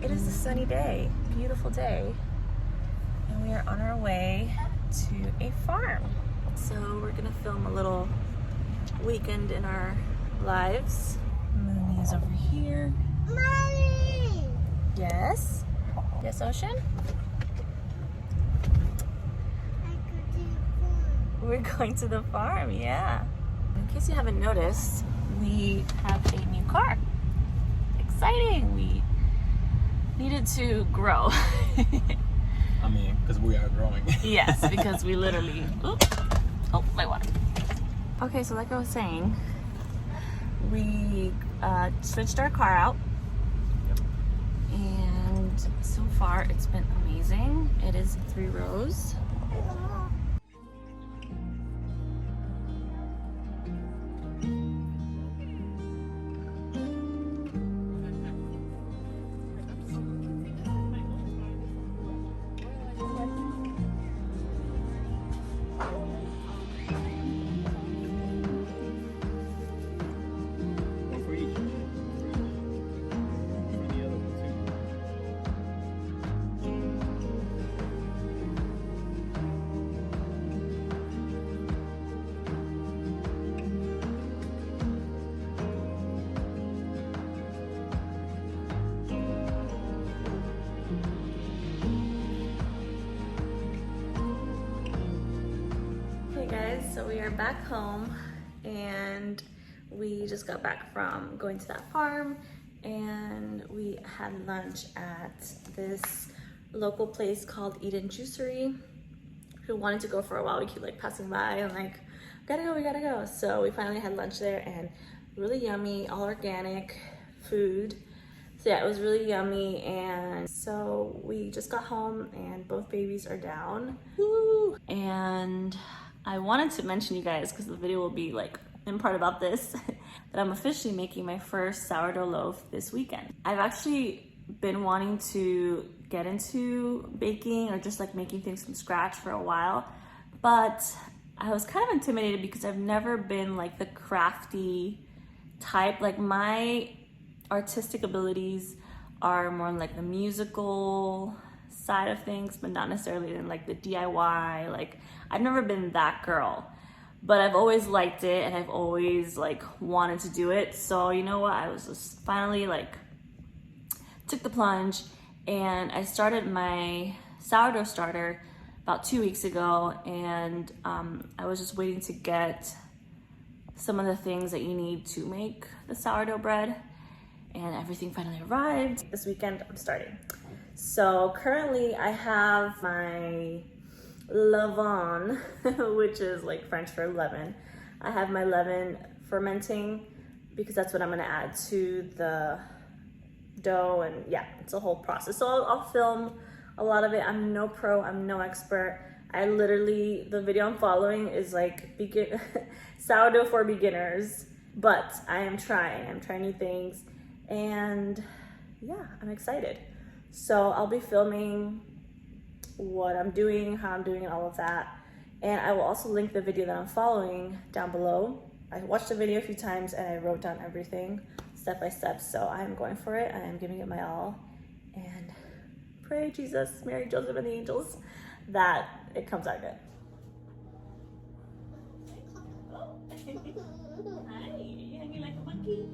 It is a sunny day, beautiful day, and we are on our way to a farm. So we're gonna film a little weekend in our lives. Mooney is over here. Mommy! Yes? Yes, Ocean? We're going to the farm, yeah. In case you haven't noticed, we have a new car. Exciting! We needed to grow. I mean, because we are growing. Yes, because we literally, oops, oh, my water. Okay, so like I was saying, we switched our car out. And so far it's been amazing. It is 3 rows. So we are back home and we just got back from going to that farm, and we had lunch at this local place called Eden Juicery. We wanted to go for a while. We keep like passing by and like, we gotta go. So we finally had lunch there, and really yummy, all organic food. So yeah, it was really yummy. And so we just got home and both babies are down. Woo! And I wanted to mention you guys, because the video will be like in part about this, that I'm officially making my first sourdough loaf this weekend. I've actually been wanting to get into baking or just like making things from scratch for a while, but I was kind of intimidated because I've never been like the crafty type. Like my artistic abilities are more in like the musical side of things, but not necessarily in like the DIY. Like I've never been that girl, but I've always liked it and I've always like wanted to do it. So you know what, I was just finally like took the plunge, and I started my sourdough starter about 2 weeks ago, and I was just waiting to get some of the things that you need to make the sourdough bread, and everything finally arrived. This weekend I'm starting. So currently I have my levain, which is like French for leaven. I have my leaven fermenting because that's what I'm gonna add to the dough, and yeah, it's a whole process. So I'll film a lot of it. I'm no pro, I'm no expert. I literally, the video I'm following is like sourdough for beginners, but I'm trying new things, and yeah, I'm excited. So I'll be filming what I'm doing, how I'm doing it, all of that. And I will also link the video that I'm following down below. I watched the video a few times and I wrote down everything step by step. So I'm going for it. I am giving it my all. And pray, Jesus, Mary, Joseph, and the angels, that it comes out good. Oh. Hi, are you hanging like a monkey?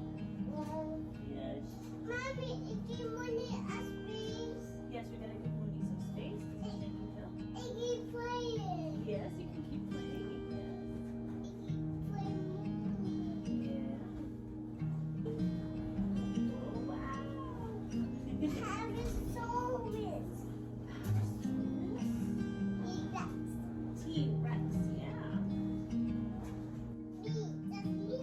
Yes. Mommy, do you want to ask me? Yes, we're gonna give Mooney some space. Does she need help? I keep playing. Yes, you can keep playing. Yes. I keep playing. Yeah. Oh wow. Have a soul. T-Rex, yeah. Me, that's me.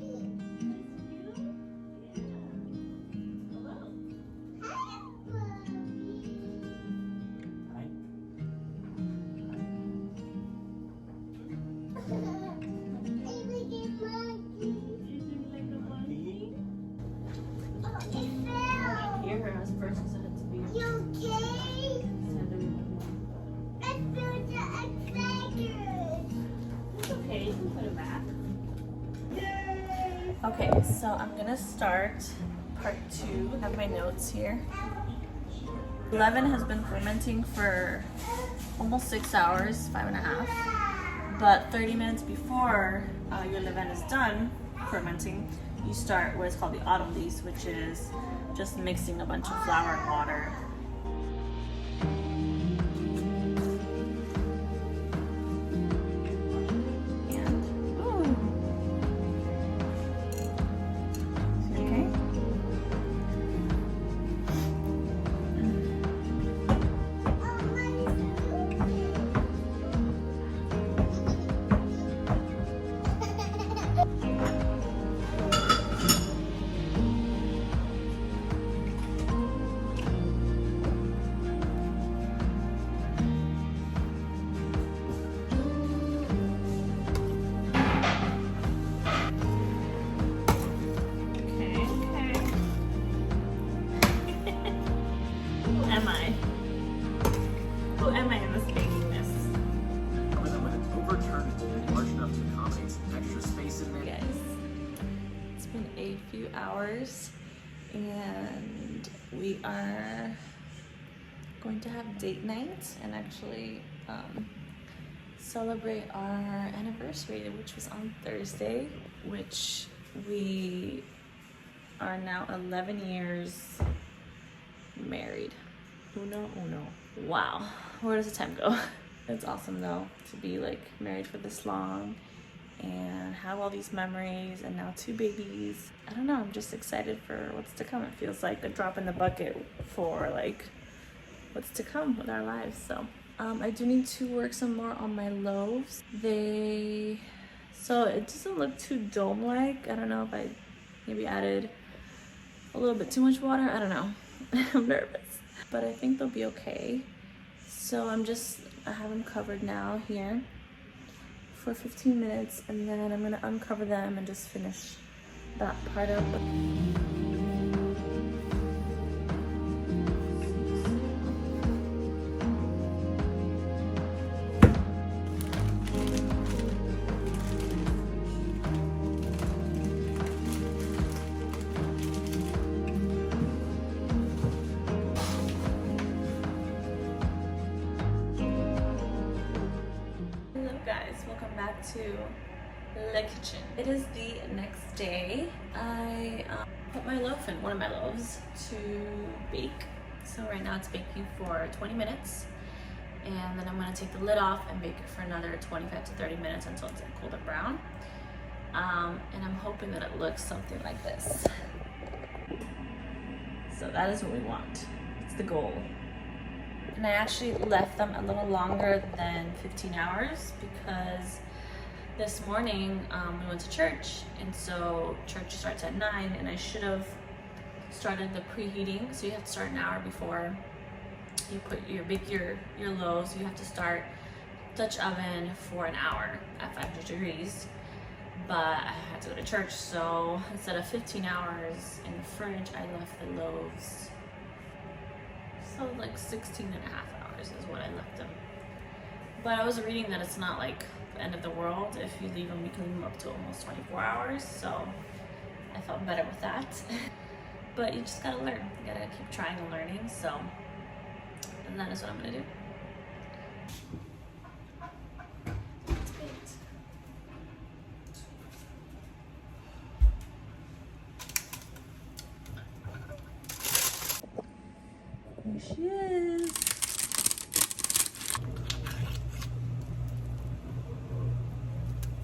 Okay, so I'm gonna start part 2. I have my notes here. Leaven has been fermenting for almost 6 hours, 5.5. But 30 minutes before your leaven is done fermenting, you start what is called the autumn lease, which is just mixing a bunch of flour and water. Who am I in this bakiness? When it's overturned and large enough to accommodate some extra space in there. Guys, it's been a few hours and we are going to have date night and actually celebrate our anniversary, which was on Thursday, which we are now 11 years married. Uno. Wow, where does the time go? It's awesome though to be like married for this long and have all these memories and now 2 babies. I don't know, I'm just excited for what's to come. It feels like a drop in the bucket for like what's to come with our lives. So I do need to work some more on my loaves. So it doesn't look too dome-like. I don't know if I maybe added a little bit too much water. I don't know. I'm nervous, but I think they'll be okay. So I have them covered now here for 15 minutes, and then I'm gonna uncover them and just finish that part up. Welcome back to the kitchen. It is the next day. I put my loaf in, one of my loaves, to bake. So right now it's baking for 20 minutes, and then I'm going to take the lid off and bake it for another 25 to 30 minutes until it's golden brown. And I'm hoping that it looks something like this. So that is what we want. It's the goal. And I actually left them a little longer than 15 hours because this morning we went to church, and so church starts at 9, and I should have started the preheating. So you have to start an hour before you bake your loaves. You have to start Dutch oven for an hour at 500 degrees. But I had to go to church, so instead of 15 hours in the fridge, I left the loaves. So like 16 and a half hours is what I left them. But I was reading that it's not like the end of the world. If you leave them, you can leave them up to almost 24 hours. So I felt better with that. But you just gotta learn. You gotta keep trying and learning. So, and that is what I'm gonna do. It's baked. There she is.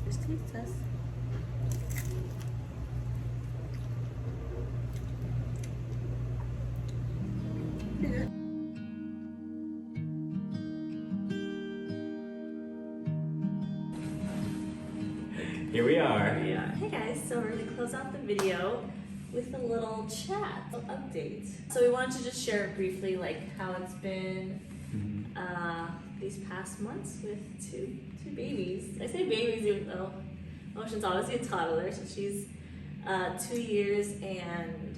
Just taste us. Pretty good. Here we are. Yeah. Hey guys, so we're gonna close out the video with a little chat, a update. So we wanted to just share briefly like how it's been these past months with two babies. I say babies even though Ocean's obviously a toddler, so she's 2 years and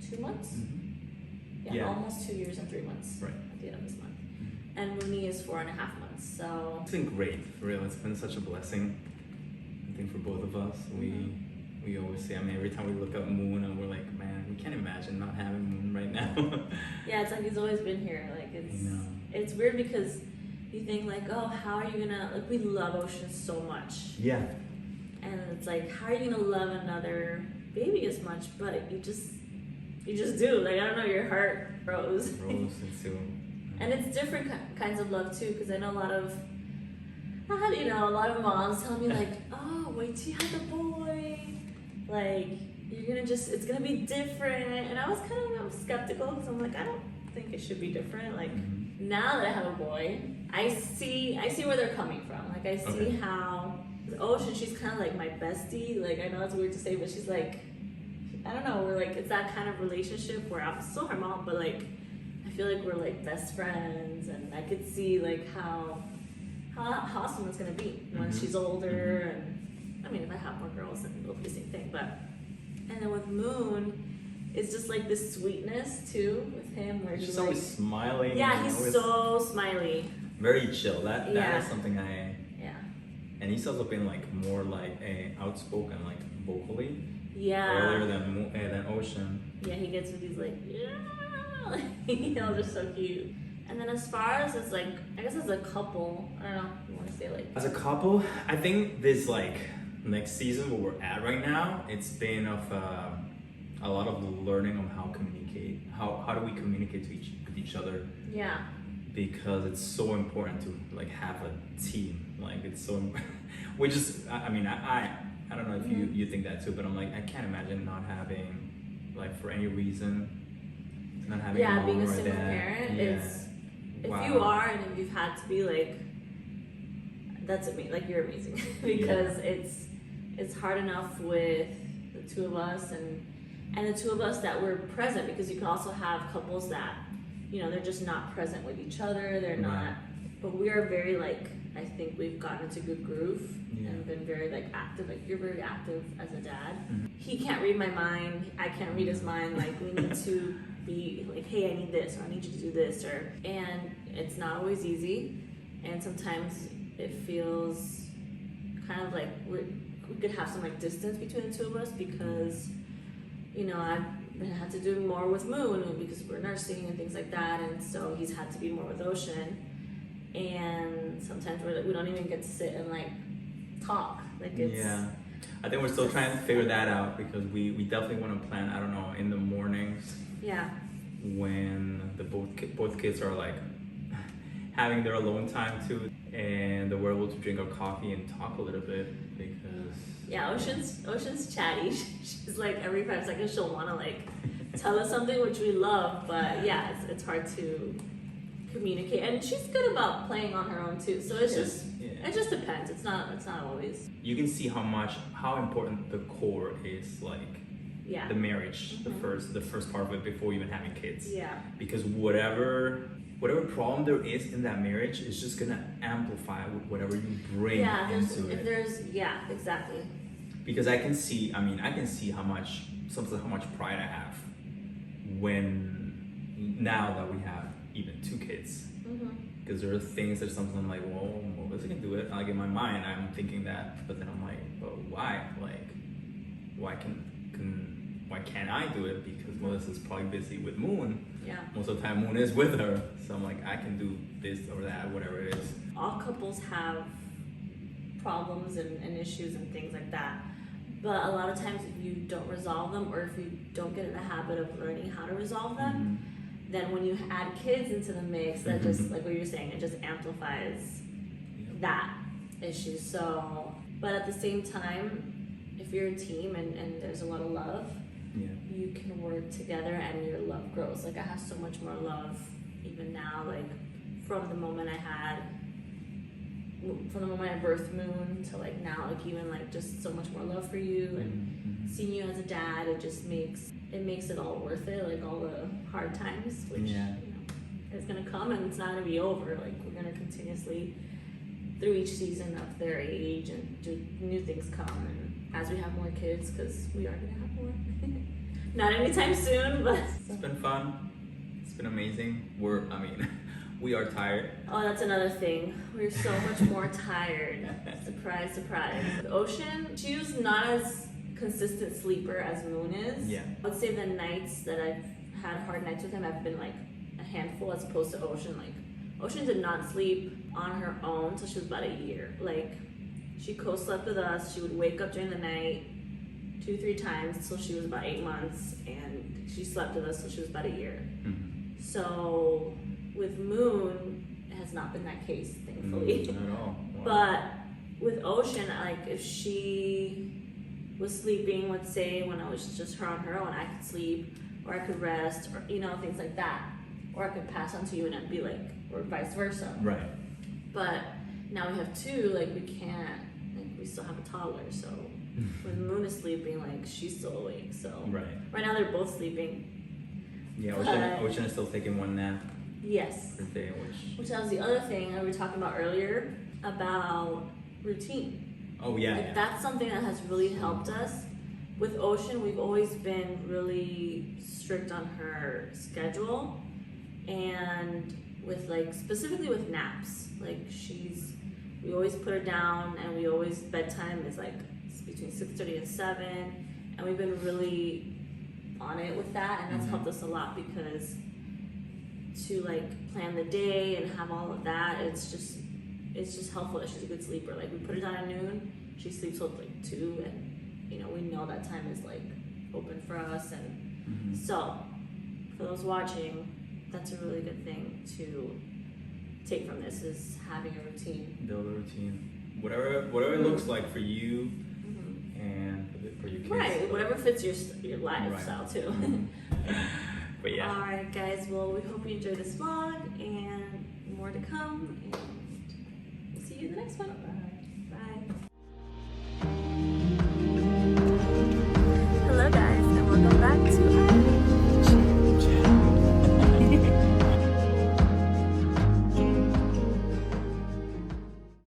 2 months. Yeah, almost 2 years and 3 months. Right. At the end of this month. And Mooney is 4.5 months. So It's been great, for real. It's been such a blessing, I think, for both of us. We we always say, I mean, every time we look up Moon and we're like, man, we can't imagine not having Moon right now. Yeah, it's like he's always been here. Like it's weird because you think like, oh, how are you gonna, like, we love Ocean so much. Yeah. And it's like, how are you gonna love another baby as much? But you just do. Like, I don't know, your heart grows. Into. And it's different kinds of love too, because I know a lot of moms tell me like, oh, wait till you have the boy. Like, it's gonna be different. And I was kind of skeptical because I'm like, I don't think it should be different. Like, now that I have a boy, I see where they're coming from. Like, I see how with Ocean, she's kind of like my bestie. Like, I know it's weird to say, but she's like, I don't know, we're like, it's that kind of relationship where I'm still her mom, but like, I feel like we're like best friends, and I could see like how awesome it's gonna be when she's older. And I mean, if I have more girls, then it'll be the same thing. But and then with Moon, it's just like this sweetness too with him, where He's like, always smiling. yeah, he's so smiley. Very chill. That is something and he's also been like more like outspoken, like vocally. Yeah. Earlier than Ocean. Yeah, he gets with these like, they're so cute. And then as far as it's like, I guess as a couple, I don't know, you want to say like. As a couple, I think this like next season where we're at right now, it's been of a lot of learning on how communicate. How do we communicate with each other? Yeah. Because it's so important to like have a team. Like it's so, I don't know if you think that too, but I'm like, I can't imagine not having, like, for any reason, not having a mom being a or single dad. parent. Yeah. If you are, and if you've had to be, like, that's amazing. Like, you're amazing because it's hard enough with the two of us and the two of us that we're present, because you can also have couples that, they're just not present with each other. They're not, but we are very like, I think we've gotten into a good groove and been very like active. Like, you're very active as a dad. He can't read my mind. I can't read his mind. Like, we need to be like, hey, I need this, or I need you to do this, and it's not always easy. And sometimes it feels kind of like we could have some like distance between the two of us, because, I've had to do more with Moon because we're nursing and things like that. And so he's had to be more with Ocean. And sometimes we don't even get to sit and like talk. Like, it's I think we're still trying to figure that out, because we definitely want to plan, I don't know, in the mornings. Yeah. When the both kids are like having their alone time too, and we're able to drink our coffee and talk a little bit, because Ocean's chatty. She's like, every 5 seconds she'll want to like tell us something, which we love, but it's hard to communicate. And she's good about playing on her own too, so it just depends. It's not always. You can see how important the core is, like the marriage, the first part of it before even having kids. Because whatever problem there is in that marriage is just gonna amplify with whatever you bring into it. Exactly. Because I can see how much pride I have now that we have even 2 kids. Because there are things that sometimes I'm like, well, Melissa's gonna do it. Like, in my mind, I'm thinking that, but then I'm like, but why? Like, why can't I do it? Because Melissa's probably busy with Moon. Most of the time, Moon is with her. So I'm like, I can do this or that, whatever it is. All couples have problems and issues and things like that. But a lot of times, if you don't resolve them, or if you don't get in the habit of learning how to resolve them, then when you add kids into the mix, that just, like what you're saying, it just amplifies that issue. So, but at the same time, if you're a team and there's a lot of love, you can work together and your love grows. Like, I have so much more love even now, like from the moment I birthed Moon to like now, like even like just so much more love for you, and seeing you as a dad, it just makes it all worth it. Like, all the hard times, which is gonna come, and it's not gonna be over. Like, we're gonna continuously through each season of their age and do new things come, and as we have more kids, because we are gonna have more. Not anytime soon, but it's been fun. It's been amazing. We are tired. Oh, that's another thing. We're so much more tired. Surprise, surprise. Ocean, she was not as consistent sleeper as Moon is. Yeah. I would say the nights that I've had hard nights with him have been like a handful as opposed to Ocean. Like Ocean did not sleep on her own till she was about a year. Like she co-slept with us. She would wake up during the night 2-3 times till she was about 8 months, and she slept with us till she was about a year. Mm-hmm. So with Moon, it has not been that case, thankfully. Not at all. Wow. But with Ocean, like if she was sleeping, let's say when I was just her on her own, I could sleep or I could rest, or you know, things like that. Or I could pass on to you and I'd be like, or vice versa. Right. But now we have two, like we can't, like we still have a toddler, so when Moon is sleeping, like she's still awake. So right now they're both sleeping. Yeah, Ocean is still taking one nap Yes. per day, Which was the other thing that we were talking about earlier about routine. Oh yeah. Like that's something that has really helped us. With Ocean, we've always been really strict on her schedule, and with like specifically with naps. Like we always put her down, and we always bedtime is like between 6:30 and 7, and we've been really on it with that, and that's helped us a lot because to like plan the day and have all of that, it's just helpful that she's a good sleeper. Like we put her down at noon, she sleeps till like 2, and you know we know that time is like open for us, and so for those watching, that's a really good thing to take from this is having a routine. Build a routine, whatever it looks like for you and for your kids. Right, whatever fits your lifestyle too. But yeah. All right, guys. Well, we hope you enjoyed this vlog, and more to come. And we'll see you in the next one. Bye.